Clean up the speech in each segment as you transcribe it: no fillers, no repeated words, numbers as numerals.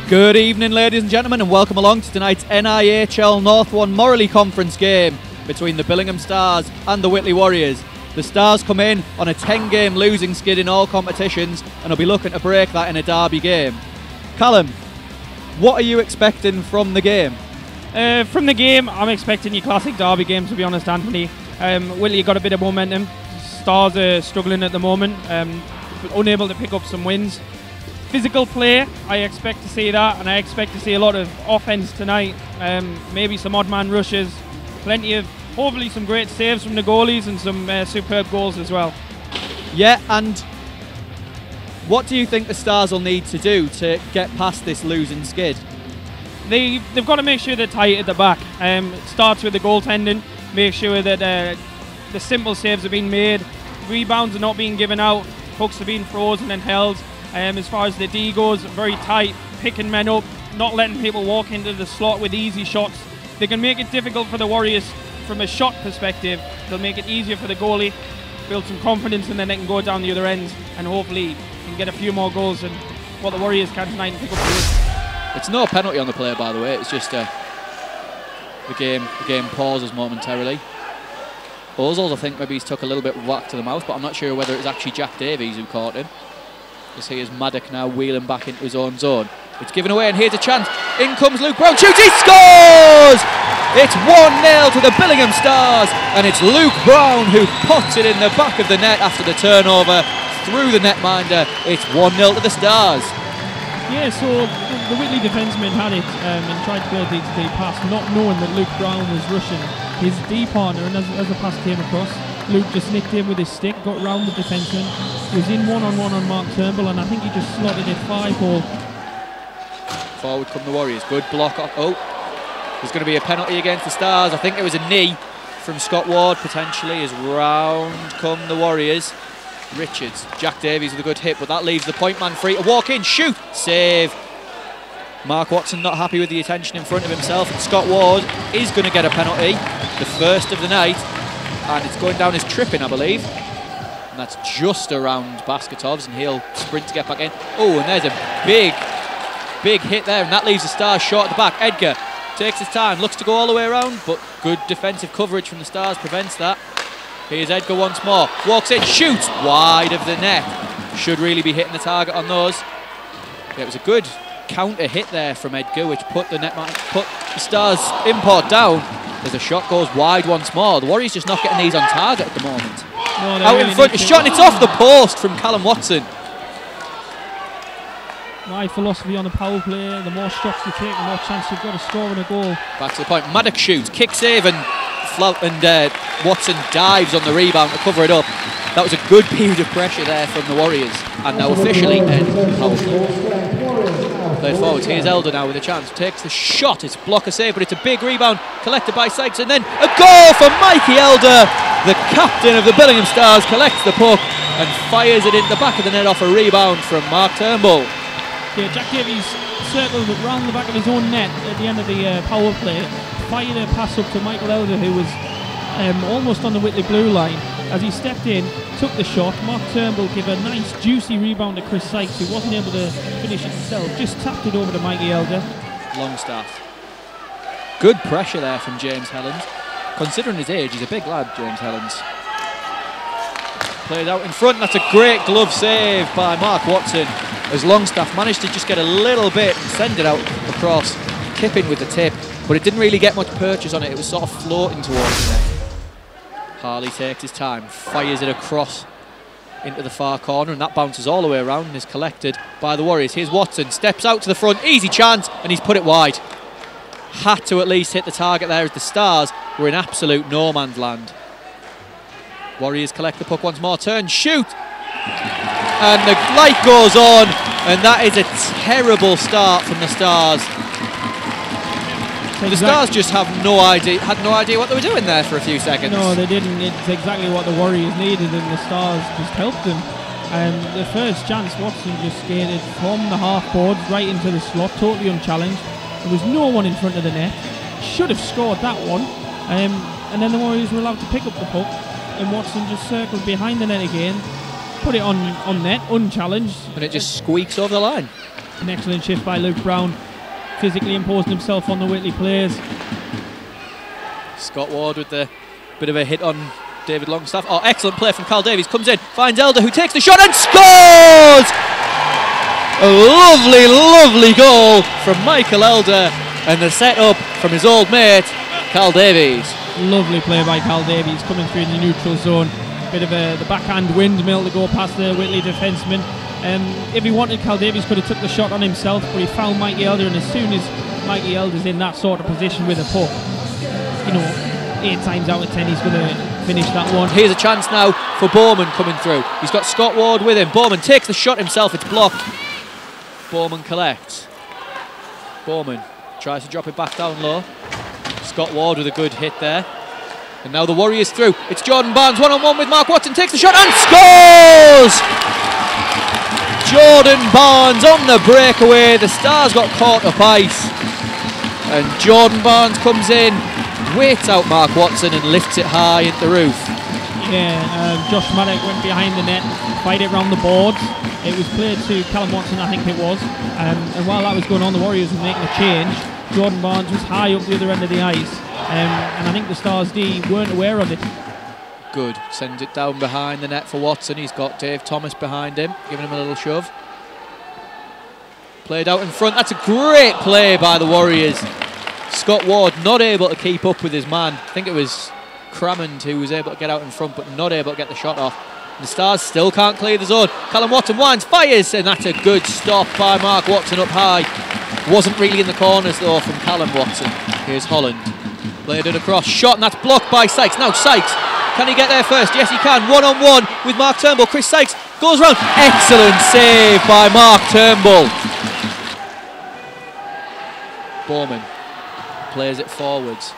Good evening, ladies and gentlemen, and welcome along to tonight's NIHL North 1 Morley Conference game between the Billingham Stars and the Whitley Warriors. The Stars come in on a 10-game losing skid in all competitions and will be looking to break that in a derby game. Callum, what are you expecting from the game? From the game, I'm expecting your classic derby game, to be honest, Anthony. Whitley got a bit of momentum. Stars are struggling at the moment, unable to pick up some wins. Physical play, I expect to see that, and I expect to see a lot of offense tonight. Maybe some odd man rushes, hopefully some great saves from the goalies and some superb goals as well. Yeah, and what do you think the Stars will need to do to get past this losing skid? They've got to make sure they're tight at the back. It starts with the goaltending, make sure that the simple saves are being made, rebounds are not being given out, pucks are being frozen and held. As far as the D goes, very tight, picking men up, not letting people walk into the slot with easy shots. They can make it difficult for the Warriors from a shot perspective. They'll make it easier for the goalie, build some confidence, and then they can go down the other end and hopefully can get a few more goals than what the Warriors can tonight and pick up the win. It's no penalty on the play, by the way. It's just the game pauses momentarily. Ozils, I think maybe he's took a little bit whack to the mouth, but I'm not sure whether it's actually Jack Davies who caught him. You see as Maddock now wheeling back into his own zone. It's given away, and here's a chance. In comes Luke Brown, shoots, he scores! It's 1-0 to the Billingham Stars, and it's Luke Brown who puts it in the back of the net after the turnover through the netminder. It's 1-0 to the Stars. Yeah, so the Whitley defenseman had it and tried to play a deep pass, not knowing that Luke Brown was rushing his D partner, and as the pass came across, Luke just nicked in with his stick, got round the defenseman, was in one-on-one on Mark Turnbull, and I think he just slotted it 5-hole. Forward come the Warriors, good block off. Oh, there's going to be a penalty against the Stars. I think it was a knee from Scott Ward potentially, as round come the Warriors. Richards, Jack Davies with a good hit, but that leaves the point man free to walk in, shoot, save. Mark Watson not happy with the attention in front of himself, and Scott Ward is going to get a penalty, the first of the night, and it's going down as tripping, I believe. And that's just around Basketov's, and he'll sprint to get back in. Oh, and there's a big hit there, and that leaves the Stars short at the back. Edgar takes his time, looks to go all the way around, but good defensive coverage from the Stars prevents that. Here's Edgar once more, walks in, shoots wide of the net. Should really be hitting the target on those. Yeah, it was a good counter hit there from Edgar, which put the Stars import down as the shot goes wide once more. The Warriors just not getting these on target at the moment. No, out really in front, a shot, and it's off the post from Callum Watson. My philosophy on the power play, the more shots you take, the more chance you've got of scoring a goal. Back to the point, Maddock shoots, kick save, and Watson dives on the rebound to cover it up. That was a good period of pressure there from the Warriors, and now officially end the power play. Played forwards, here's Elder now with a chance, takes the shot, it's blocker save, but it's a big rebound collected by Sykes, and then a goal for Mikey Elder. The captain of the Billingham Stars collects the puck and fires it in the back of the net off a rebound from Mark Turnbull. Yeah, Jack Davies circled it round the back of his own net at the end of the power play, fired a pass up to Michael Elder, who was almost on the Whitley blue line. As he stepped in, took the shot, Mark Turnbull gave a nice juicy rebound to Chris Sykes, who wasn't able to finish it himself, just tapped it over to Mikey Elder. Longstaff. Good pressure there from James Helens. Considering his age, he's a big lad, James Helens. Played out in front, that's a great glove save by Mark Watson, as Longstaff managed to just get a little bit and send it out across, tipping with the tip, but it didn't really get much purchase on it, it was sort of floating towards the net. Harley takes his time, fires it across into the far corner, and that bounces all the way around and is collected by the Warriors. Here's Watson, steps out to the front, easy chance, and he's put it wide. Had to at least hit the target there, as the Stars were in absolute no man's land. Warriors collect the puck once more, turn, shoot! And the light goes on, and that is a terrible start from the Stars. The Stars just had no idea what they were doing there for a few seconds. No, they didn't. It's exactly what the Warriors needed, and the Stars just helped them. And the first chance, Watson just skated from the half board right into the slot, totally unchallenged. There was no one in front of the net. Should have scored that one. And then the Warriors were allowed to pick up the puck, and Watson just circled behind the net again, put it on net, unchallenged. And it just squeaks over the line. An excellent shift by Luke Brown, physically imposing himself on the Whitley players. Scott Ward with the bit of a hit on David Longstaff. Oh, excellent play from Cal Davies. Comes in, finds Elder, who takes the shot and scores! A lovely, lovely goal from Michael Elder, and the set up from his old mate, Cal Davies. Lovely play by Cal Davies, coming through in the neutral zone. Bit of the backhand windmill to go past the Whitley defenceman. If he wanted, Cal Davies could have took the shot on himself, but he found Mikey Elder, and as soon as Mikey Elder's in that sort of position with a puck, you know, 8 times out of 10 he's going to finish that one. Here's a chance now for Bowman coming through. He's got Scott Ward with him. Bowman takes the shot himself, it's blocked. Bowman collects. Bowman tries to drop it back down low. Scott Ward with a good hit there. And now the Warriors through. It's Jordan Barnes one-on-one with Mark Watson, takes the shot and scores! Jordan Barnes on the breakaway. The Stars got caught up ice. And Jordan Barnes comes in, waits out Mark Watson and lifts it high at the roof. Yeah, Josh Maddock went behind the net, fired it round the boards. It was played to Callum Watson, I think it was. And while that was going on, the Warriors were making a change. Jordan Barnes was high up the other end of the ice. And I think the Stars D weren't aware of it. Good, sends it down behind the net for Watson. He's got Dave Thomas behind him, giving him a little shove. Played out in front. That's a great play by the Warriors. Scott Ward not able to keep up with his man. I think it was Crammond who was able to get out in front, but not able to get the shot off. The Stars still can't clear the zone. Callum Watson winds, fires, and that's a good stop by Mark Watson up high. Wasn't really in the corners though from Callum Watson. Here's Holland. Played it across, shot, and that's blocked by Sykes. Now Sykes, can he get there first? Yes he can, one-on-one with Mark Turnbull. Chris Sykes goes round. Excellent save by Mark Turnbull. Bowman plays it forwards.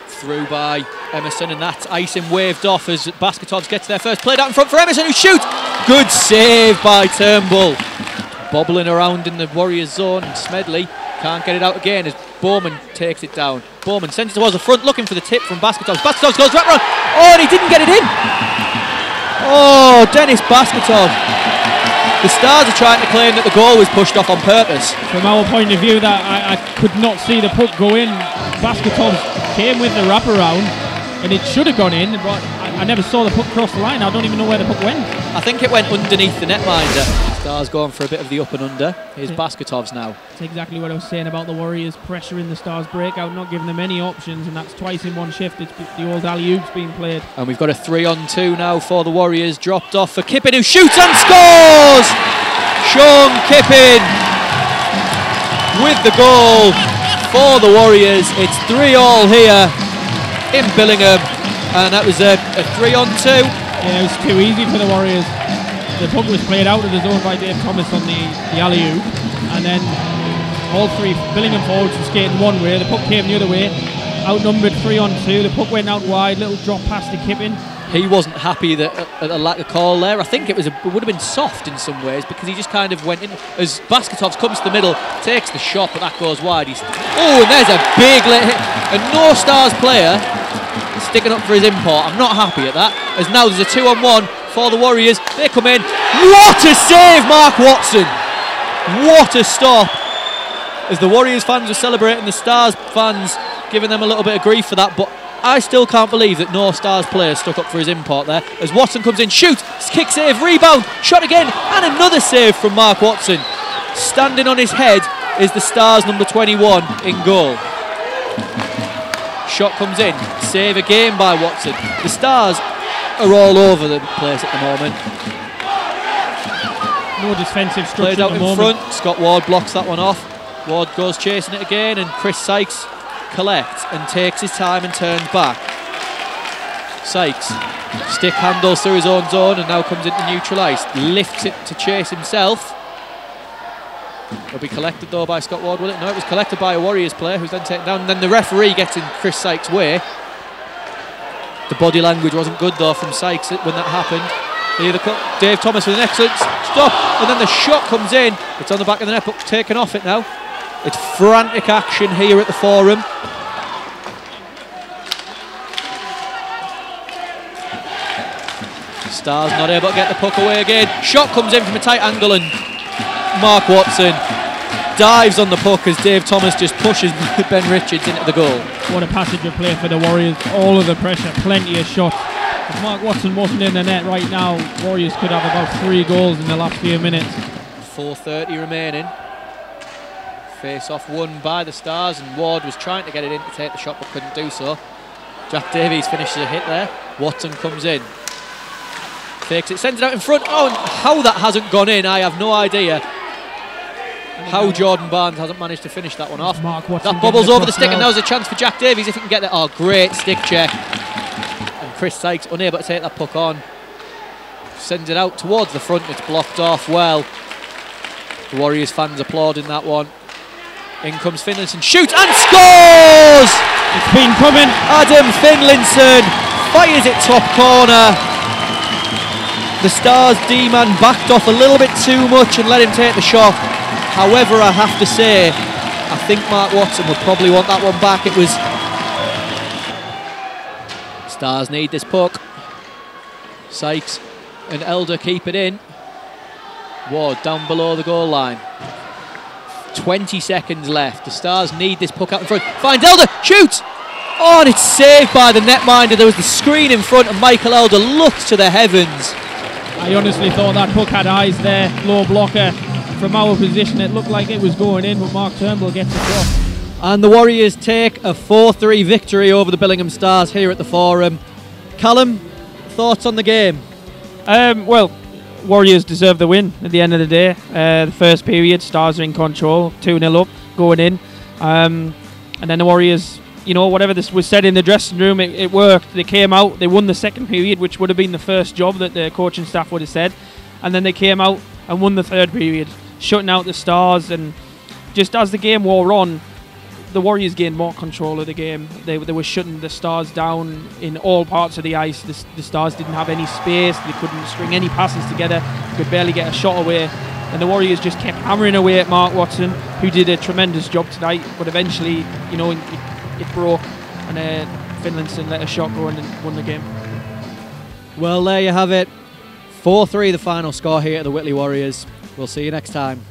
Through by Emerson, and that's icing waved off as Basketovs gets there first. Played out in front for Emerson, who shoots. Good save by Turnbull. Bobbling around in the Warriors zone, and Smedley can't get it out again as Bowman takes it down. Bowman sends it towards the front, looking for the tip from Basketovs. Basketovs goes right round. Oh, and he didn't get it in. Oh, Dennis Basketov. The Stars are trying to claim that the goal was pushed off on purpose. From our point of view, that I could not see the puck go in. Basketovs came with the wraparound, and it should have gone in, but I never saw the puck cross the line. I don't even know where the puck went. I think it went underneath the netminder. Stars going for a bit of the up and under. Here's Basketovs now. That's exactly what I was saying about the Warriors pressuring the Stars breakout, not giving them any options, and that's twice in one shift. It's the old alley-oops being played. And we've got a 3-on-2 now for the Warriors. Dropped off for Kippen, who shoots and scores! Sean Kippen with the goal for the Warriors. It's 3-all here in Billingham, and that was a 3-on-2. Yeah, it was too easy for the Warriors. The puck was played out of the zone by Dave Thomas on the alley-oop, and then all three Billingham forwards were skating one way, the puck came the other way, outnumbered 3-on-2, the puck went out wide, little drop pass to Kippen. He wasn't happy that at a lack of call there. I think it would have been soft in some ways, because he just kind of went in as Basketovs comes to the middle, takes the shot, but that goes wide. Oh, and there's a big hit. A no Stars player sticking up for his import. I'm not happy at that. As now there's a 2-on-1 for the Warriors. They come in. What a save, Mark Watson! What a stop! As the Warriors fans were celebrating, the Stars fans giving them a little bit of grief for that, but I still can't believe that no Stars player stuck up for his import there. As Watson comes in, shoots, kick save, rebound, shot again, and another save from Mark Watson. Standing on his head is the Stars number 21 in goal. Shot comes in, save again by Watson. The Stars are all over the place at the moment. No defensive structure. Played out at the in moment. front, Scott Ward blocks that one off. Ward goes chasing it again, and Chris Sykes collects and takes his time and turns back. Sykes stick handles through his own zone and now comes into neutral ice, lifts it to chase himself. It'll be collected though by Scott Ward, will it? No, it was collected by a Warriors player who's then taken down, and then the referee gets in Chris Sykes' way. The body language wasn't good though from Sykes when that happened. Dave Thomas with an excellent stop, and then the shot comes in. It's on the back of the net, but taken off it now. It's frantic action here at the Forum. Stars not able to get the puck away again. Shot comes in from a tight angle, and Mark Watson dives on the puck as Dave Thomas just pushes Ben Richards into the goal. What a passage of play for the Warriors. All of the pressure, plenty of shots. If Mark Watson wasn't in the net right now, Warriors could have about 3 goals in the last few minutes. 4:30 remaining. Face off won by the Stars, and Ward was trying to get it in to take the shot but couldn't do so. Jack Davies finishes a hit there. Watson comes in. Fakes it, sends it out in front. Oh, and how that hasn't gone in, I have no idea. How Jordan Barnes hasn't managed to finish that one off. That bubbles over the stick, and now's a chance for Jack Davies if he can get that. Oh, great stick check. And Chris Sykes unable to take that puck on. Sends it out towards the front, it's blocked off well. The Warriors fans applauding that one. In comes Finlinson, shoots and scores! It's been coming. Adam Finlinson fires it top corner. The Stars D-man backed off a little bit too much and let him take the shot. However, I have to say, I think Mark Watson would probably want that one back. It was... Stars need this puck. Sykes and Elder keep it in. Ward down below the goal line. 20 seconds left. The Stars need this puck out in front. Finds Elder, shoots! Oh, and it's saved by the netminder. There was the screen in front, and Michael Elder looks to the heavens. I honestly thought that puck had eyes there. Low blocker. From our position, it looked like it was going in, but Mark Turnbull gets it off. And the Warriors take a 4-3 victory over the Billingham Stars here at the Forum. Callum, thoughts on the game? Well, Warriors deserve the win at the end of the day. The first period, Stars are in control, 2-0 up, going in. And then the Warriors, you know, whatever this was said in the dressing room, it worked. They came out, they won the second period, which would have been the first job that the coaching staff would have said. And then they came out and won the third period, shutting out the Stars. And just as the game wore on, the Warriors gained more control of the game. They were shutting the Stars down in all parts of the ice. The Stars didn't have any space. They couldn't string any passes together. They could barely get a shot away. And the Warriors just kept hammering away at Mark Watson, who did a tremendous job tonight. But eventually, you know, it broke, and Finlinson let a shot go and won the game. Well, there you have it. 4-3 the final score here at the Whitley Warriors. We'll see you next time.